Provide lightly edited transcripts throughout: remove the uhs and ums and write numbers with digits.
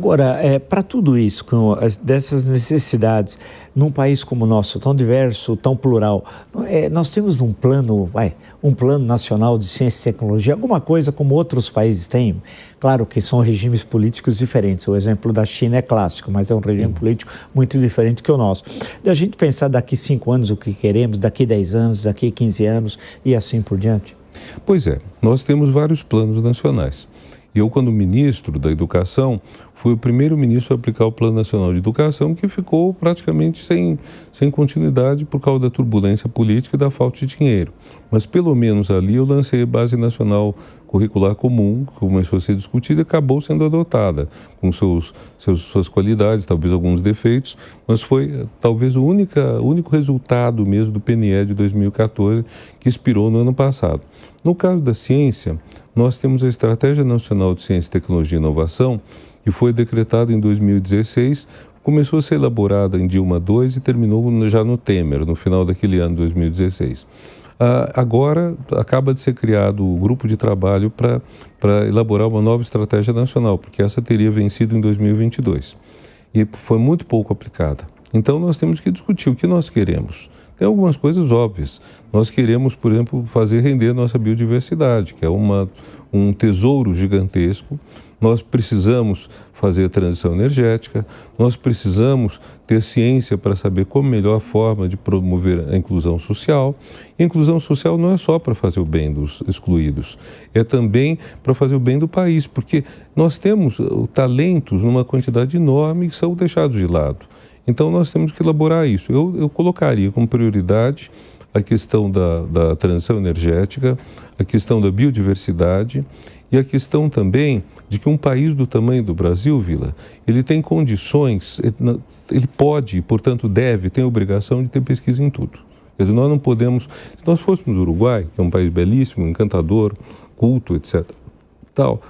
Agora, para tudo isso, dessas necessidades, num país como o nosso, tão diverso, tão plural, nós temos um plano nacional de ciência e tecnologia, alguma coisa como outros países têm. Claro que são regimes políticos diferentes. O exemplo da China é clássico, mas é um regime político muito diferente que o nosso. Da gente pensar daqui 5 anos o que queremos, daqui 10 anos, daqui 15 anos e assim por diante. Pois é, nós temos vários planos nacionais. Eu, quando ministro da Educação, fui o primeiro ministro a aplicar o Plano Nacional de Educação, que ficou praticamente sem continuidade por causa da turbulência política e da falta de dinheiro. Mas, pelo menos ali, eu lancei a Base Nacional Curricular Comum, que começou a ser discutida e acabou sendo adotada, com suas qualidades, talvez alguns defeitos, mas foi talvez o único resultado mesmo do PNE de 2014 que expirou no ano passado. No caso da ciência, nós temos a Estratégia Nacional de Ciência, Tecnologia e Inovação, que foi decretada em 2016, começou a ser elaborada em Dilma II e terminou já no Temer, no final daquele ano, 2016. Agora, acaba de ser criado o grupo de trabalho para elaborar uma nova estratégia nacional, porque essa teria vencido em 2022 e foi muito pouco aplicada. Então, nós temos que discutir o que nós queremos. Tem algumas coisas óbvias. Nós queremos, por exemplo, fazer render nossa biodiversidade, que é um tesouro gigantesco. Nós precisamos fazer a transição energética, nós precisamos ter ciência para saber como melhor forma de promover a inclusão social. E a inclusão social não é só para fazer o bem dos excluídos, é também para fazer o bem do país, porque nós temos talentos numa quantidade enorme que são deixados de lado. Então, nós temos que elaborar isso. Eu colocaria como prioridade a questão da transição energética, a questão da biodiversidade e a questão também de que um país do tamanho do Brasil, Vila, ele tem condições, ele pode e, portanto, tem a obrigação de ter pesquisa em tudo. Quer dizer, nós não podemos... Se nós fôssemos o Uruguai, que é um país belíssimo, encantador, culto, etc.,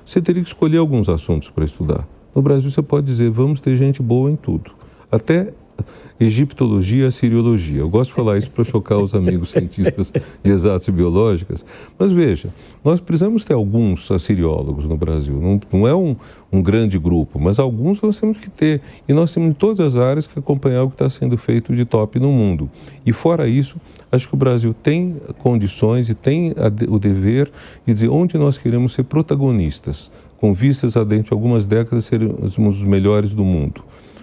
você teria que escolher alguns assuntos para estudar. No Brasil, você pode dizer, vamos ter gente boa em tudo. Até egiptologia e assiriologia. Eu gosto de falar isso para chocar os amigos cientistas de exatas e biológicas. Mas veja, nós precisamos ter alguns assiriólogos no Brasil. Não é um grande grupo, mas alguns nós temos que ter. E nós temos em todas as áreas que acompanhar o que está sendo feito de top no mundo. E fora isso, acho que o Brasil tem condições e tem o dever de dizer onde nós queremos ser protagonistas, com vistas a dentro de algumas décadas sermos os melhores do mundo.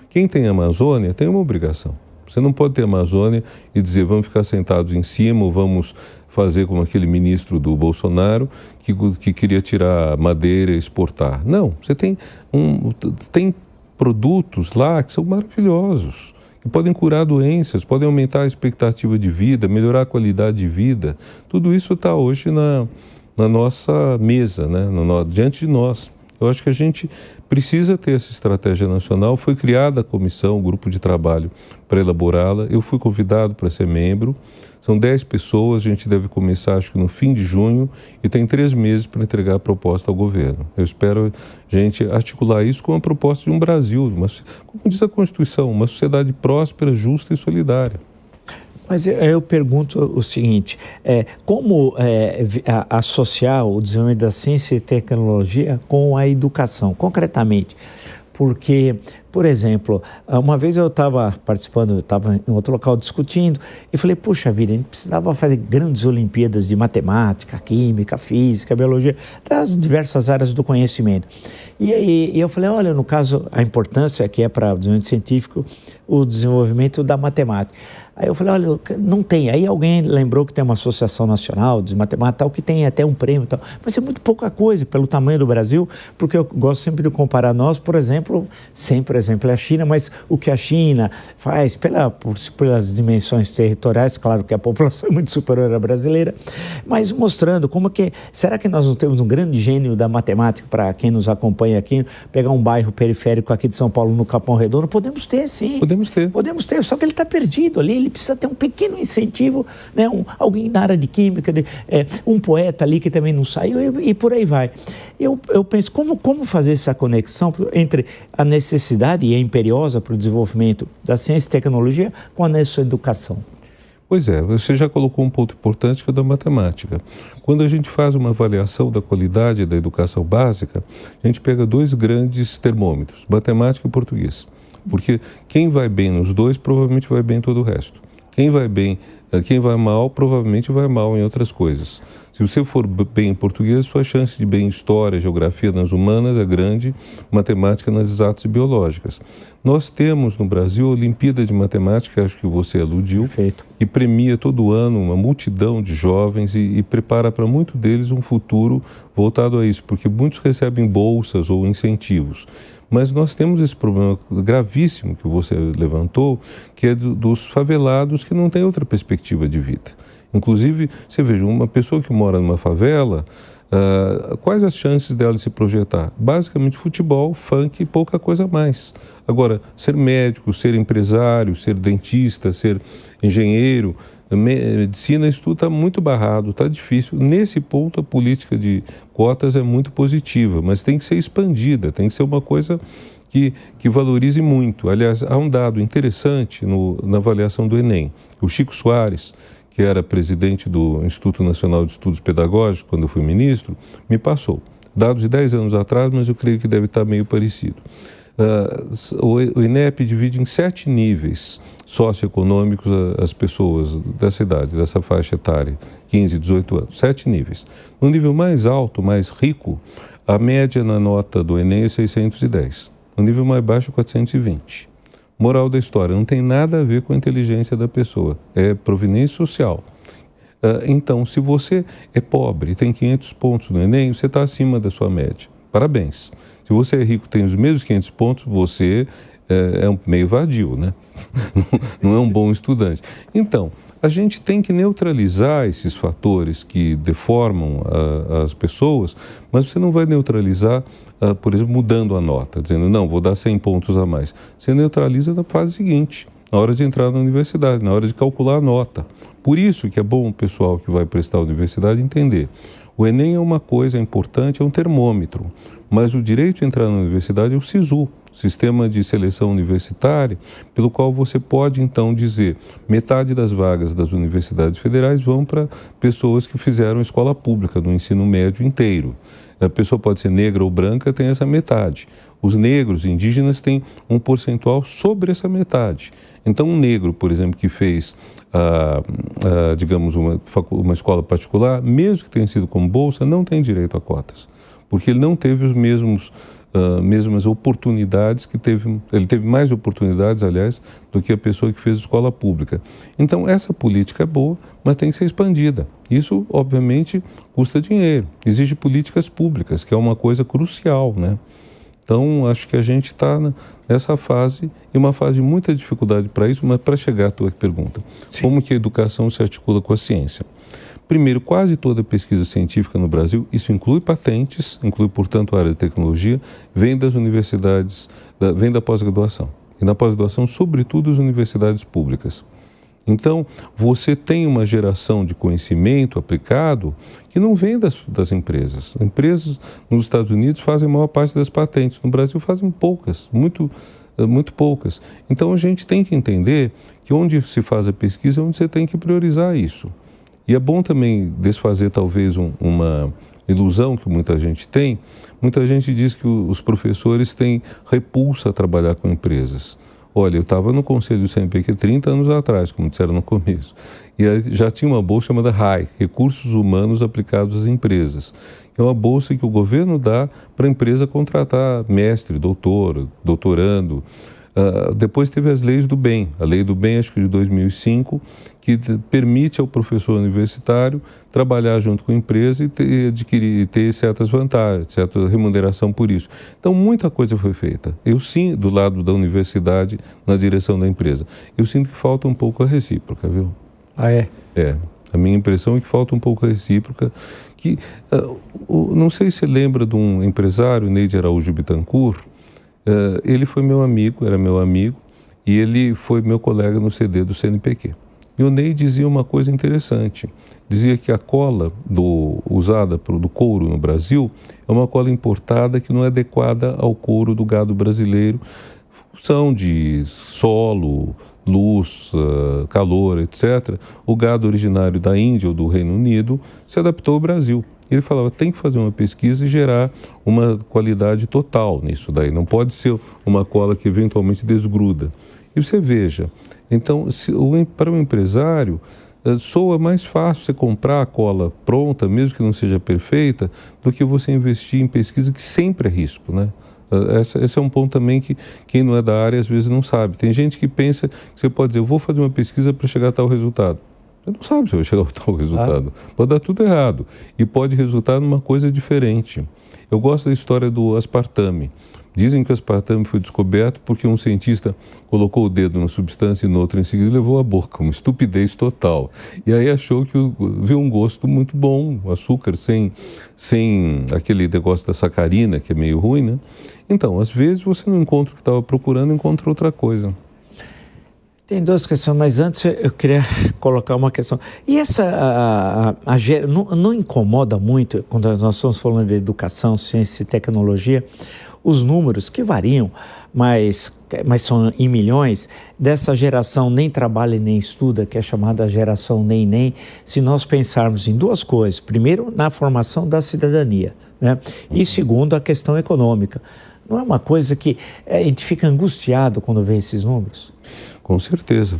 Quem tem Amazônia tem uma obrigação. Você não pode ter Amazônia e dizer vamos ficar sentados em cima ou vamos fazer como aquele ministro do Bolsonaro que queria tirar madeira e exportar. Não, você tem produtos lá que são maravilhosos, que podem curar doenças, podem aumentar a expectativa de vida, melhorar a qualidade de vida. Tudo isso está hoje na nossa mesa, né? Diante de nós. Eu acho que a gente precisa ter essa estratégia nacional. Foi criada a comissão, o grupo de trabalho para elaborá-la. Eu fui convidado para ser membro. São 10 pessoas, a gente deve começar acho que no fim de junho e tem 3 meses para entregar a proposta ao governo. Eu espero a gente articular isso com a proposta de um Brasil, como diz a Constituição, uma sociedade próspera, justa e solidária. Mas eu pergunto o seguinte, como associar o desenvolvimento da ciência e tecnologia com a educação, concretamente? Porque, por exemplo, uma vez eu estava participando, estava em outro local discutindo e falei, puxa vida, a gente precisava fazer grandes Olimpíadas de matemática, química, física, biologia, das diversas áreas do conhecimento. E eu falei, olha, no caso, a importância que é para o desenvolvimento científico, o desenvolvimento da matemática. Aí eu falei, olha, não tem. Aí alguém lembrou que tem uma associação nacional de matemática, tal, que tem até um prêmio e tal. Mas é muito pouca coisa pelo tamanho do Brasil, porque eu gosto sempre de comparar nós, por exemplo, é a China, mas o que a China faz pelas dimensões territoriais, claro que a população é muito superior à brasileira, mas mostrando como que, será que nós não temos um grande gênio da matemática para quem nos acompanha aqui, pegar um bairro periférico aqui de São Paulo, no Capão Redondo? Podemos ter, sim. Podemos ter, só que ele está perdido ali, ele precisa ter um pequeno incentivo, né? Alguém na área de química, um poeta ali que também não saiu e por aí vai. Eu penso, como fazer essa conexão entre a necessidade, e é imperiosa para o desenvolvimento da ciência e tecnologia, com a nossa educação? Pois é, você já colocou um ponto importante que é o da matemática. Quando a gente faz uma avaliação da qualidade da educação básica, a gente pega dois grandes termômetros, matemática e português. Porque quem vai bem nos dois provavelmente vai bem em todo o resto. Quem vai mal provavelmente vai mal em outras coisas. Se você for bem em português, sua chance de bem em história, geografia nas humanas é grande, matemática nas exatas e biológicas. Nós temos no Brasil a Olimpíada de Matemática, acho que você aludiu, Perfeito. E premia todo ano uma multidão de jovens e prepara para muitos deles um futuro voltado a isso, porque muitos recebem bolsas ou incentivos. Mas nós temos esse problema gravíssimo que você levantou, que é dos favelados que não têm outra perspectiva de vida. Inclusive, você veja, uma pessoa que mora numa favela, quais as chances dela de se projetar? Basicamente futebol, funk e pouca coisa mais. Agora, ser médico, ser empresário, ser dentista, ser engenheiro, medicina, isso tudo está muito barrado, está difícil. Nesse ponto, a política de cotas é muito positiva, mas tem que ser expandida, tem que ser uma coisa que valorize muito. Aliás, há um dado interessante na avaliação do Enem. O Chico Soares, que era presidente do Instituto Nacional de Estudos Pedagógicos, quando eu fui ministro, me passou. Dados de 10 anos atrás, mas eu creio que deve estar meio parecido. O INEP divide em 7 níveis socioeconômicos as pessoas dessa idade, dessa faixa etária, 15, 18 anos, 7 níveis. No nível mais alto, mais rico, a média na nota do Enem é 610. No nível mais baixo, 420. Moral da história, não tem nada a ver com a inteligência da pessoa, é proveniência social. Então, se você é pobre e tem 500 pontos no Enem, você está acima da sua média. Parabéns. Se você é rico e tem os mesmos 500 pontos, você é meio vadio, né? Não é um bom estudante. Então, a gente tem que neutralizar esses fatores que deformam as pessoas, mas você não vai neutralizar, por exemplo, mudando a nota, dizendo, não, vou dar 100 pontos a mais. Você neutraliza na fase seguinte, na hora de entrar na universidade, na hora de calcular a nota. Por isso que é bom o pessoal que vai prestar a universidade entender. O Enem é uma coisa importante, é um termômetro, mas o direito de entrar na universidade é o SISU, Sistema de Seleção Universitária, pelo qual você pode, então, dizer metade das vagas das universidades federais vão para pessoas que fizeram escola pública, no ensino médio inteiro. A pessoa pode ser negra ou branca, tem essa metade. Os negros indígenas têm um percentual sobre essa metade. Então, um negro, por exemplo, que fez, digamos, uma escola particular, mesmo que tenha sido com bolsa, não tem direito a cotas, porque ele não teve os mesmas oportunidades que teve, ele teve mais oportunidades, aliás, do que a pessoa que fez escola pública. Então, essa política é boa, mas tem que ser expandida. Isso, obviamente, custa dinheiro. Exige políticas públicas, que é uma coisa crucial, né? Então, acho que a gente está nessa fase, e uma fase de muita dificuldade para isso, mas para chegar à tua pergunta. Sim. Como que a educação se articula com a ciência? Primeiro, quase toda pesquisa científica no Brasil, isso inclui patentes, inclui, portanto, a área de tecnologia, vem das universidades, vem da pós-graduação. E na pós-graduação, sobretudo, as universidades públicas. Então, você tem uma geração de conhecimento aplicado que não vem das empresas. Empresas nos Estados Unidos fazem a maior parte das patentes, no Brasil fazem poucas, muito poucas. Então, a gente tem que entender que onde se faz a pesquisa é onde você tem que priorizar isso. E é bom também desfazer talvez uma ilusão que muita gente tem. Muita gente diz que os professores têm repulsa a trabalhar com empresas. Olha, eu estava no conselho do CNPq 30 anos atrás, como disseram no começo, e aí já tinha uma bolsa chamada RAI, Recursos Humanos Aplicados às Empresas. É uma bolsa que o governo dá para a empresa contratar mestre, doutor, doutorando. Depois teve as leis do bem, a lei do bem, acho que de 2005, que permite ao professor universitário trabalhar junto com a empresa e ter certas vantagens, certa remuneração por isso. Então, muita coisa foi feita. Eu sim, do lado da universidade, na direção da empresa. Eu sinto que falta um pouco a recíproca, viu? Ah, é? É. A minha impressão é que falta um pouco a recíproca. Não sei se você lembra de um empresário, Neide Araújo Bittencourt. Ele foi meu amigo, era meu amigo, e ele foi meu colega no CD do CNPq. E o Ney dizia uma coisa interessante, dizia que a cola usada do couro no Brasil é uma cola importada que não é adequada ao couro do gado brasileiro, função de solo, luz, calor, etc., o gado originário da Índia ou do Reino Unido se adaptou ao Brasil. Ele falava, tem que fazer uma pesquisa e gerar uma qualidade total nisso daí. Não pode ser uma cola que eventualmente desgruda. E você veja, então, para um empresário, soa mais fácil você comprar a cola pronta, mesmo que não seja perfeita, do que você investir em pesquisa, que sempre é risco, né? Esse é um ponto também que quem não é da área às vezes não sabe. Tem gente que pensa que você pode dizer, eu vou fazer uma pesquisa para chegar a tal resultado. Você não sabe se vai chegar a tal resultado. Pode dar tudo errado e pode resultar numa coisa diferente. Eu gosto da história do aspartame. Dizem que o aspartame foi descoberto porque um cientista colocou o dedo numa substância e no outro em seguida levou à boca, uma estupidez total. E aí achou que viu um gosto muito bom, açúcar sem aquele negócio da sacarina, que é meio ruim, né? Então, às vezes você não encontra o que estava procurando, encontra outra coisa. Tem duas questões, mas antes eu queria colocar uma questão. E não incomoda muito, quando nós estamos falando de educação, ciência e tecnologia, os números que variam, mas são em milhões, dessa geração nem trabalha e nem estuda, que é chamada geração nem, se nós pensarmos em duas coisas. Primeiro, na formação da cidadania, né? E segundo, a questão econômica. Não é uma coisa que a gente fica angustiado quando vê esses números? Com certeza,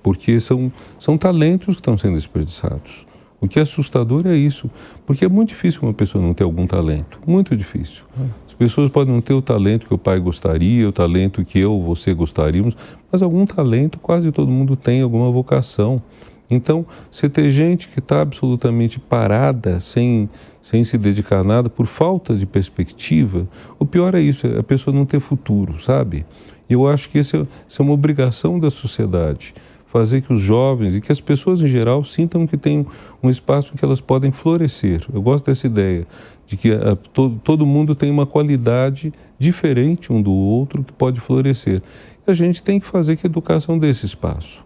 porque são talentos que estão sendo desperdiçados. O que é assustador é isso, porque é muito difícil uma pessoa não ter algum talento, muito difícil. As pessoas podem não ter o talento que o pai gostaria, o talento que você gostaríamos, mas algum talento quase todo mundo tem, alguma vocação. Então, você ter gente que está absolutamente parada, sem se dedicar a nada, por falta de perspectiva, o pior é isso, é a pessoa não ter futuro, sabe? E eu acho que isso é uma obrigação da sociedade, fazer que os jovens e que as pessoas em geral sintam que tem um espaço em que elas podem florescer. Eu gosto dessa ideia de que todo mundo tem uma qualidade diferente um do outro que pode florescer. E a gente tem que fazer que a educação dê esse espaço.